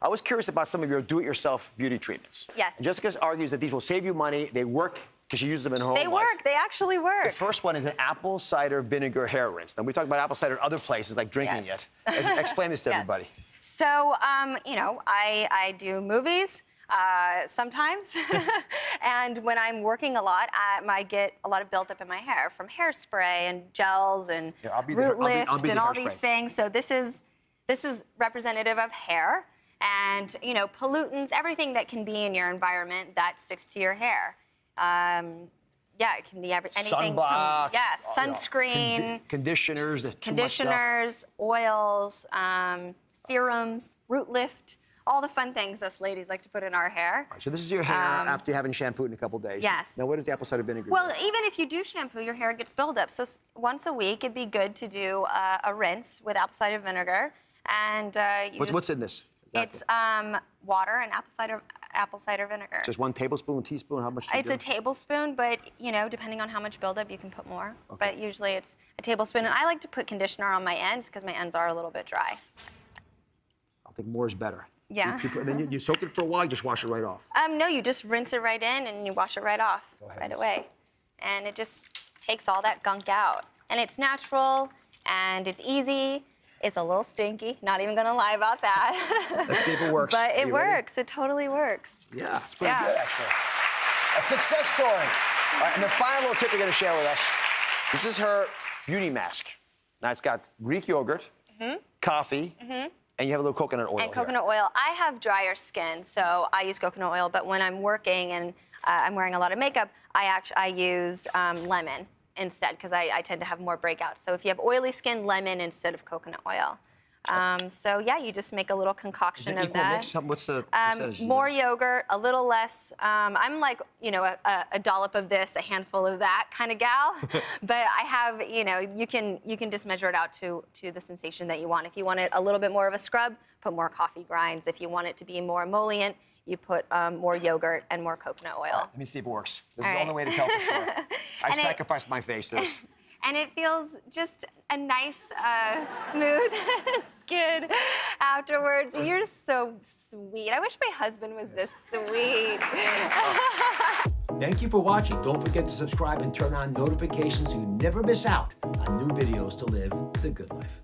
I was curious about some of your do-it-yourself beauty treatments. Yes. And Jessica argues that these will save you money. They work because she uses them in home They life. work. They actually work. The first one is an apple cider vinegar hair rinse. Now, we talk about apple cider in other places, like drinking Yes. it. Explain this to Yes. everybody. So, you know, I do movies sometimes. And when I'm working a lot, I get a lot of buildup in my hair from hairspray and gels and root lift and all these things. So this is representative of hair and, you know, pollutants, everything that can be in your environment that sticks to your hair. Yeah, it can be anything Sunblock, from sunscreen, conditioners, oils, serums, root lift, all the fun things us ladies like to put in our hair. So this is your hair after you haven't shampooed in a couple days. Yes. Now, what does the apple cider vinegar Well, do? even if you do shampoo, your hair gets buildup. So once a week, it'd be good to do a rinse with apple cider vinegar. And What's in this? It's water and apple cider vinegar. Just 1 tablespoon, teaspoon? How much do you It's a tablespoon, but, you know, depending on how much buildup, you can put more. Okay. But usually it's a tablespoon. And I like to put conditioner on my ends because my ends are a little bit dry. I think more is better. Yeah. Then you soak it for a while, you just wash it right off. No, you just rinse it right in and you wash it right off right away. And it just takes all that gunk out. And it's natural and it's easy. It's a little stinky, not even gonna lie about that. Let's see if it works. But it works, it totally works. Yeah, it's pretty good, actually. A success story. All right, and the final little tip you're gonna share with us. This is her beauty mask. Now, it's got Greek yogurt, coffee, and you have a little coconut oil And coconut oil. I have drier skin, so I use coconut oil, but when I'm working and I'm wearing a lot of makeup, I use lemon instead, because I tend to have more breakouts. So if you have oily skin, lemon instead of coconut oil. So yeah, you just make a little concoction of that. Mix? What's the percentage? More yogurt, a little less. I'm like, you know, a dollop of this, a handful of that kind of gal. But I have, you know, you can just measure it out to the sensation that you want. If you want it a little bit more of a scrub, put more coffee grinds. If you want it to be more emollient, you put more yogurt and more coconut oil. Let me see if it works. This is the only way to tell for sure. I sacrificed my face to this. And it feels just a nice, smooth skin afterwards. You're so sweet. I wish my husband was this sweet. Thank you for watching. Don't forget to subscribe and turn on notifications so you never miss out on new videos to live the good life.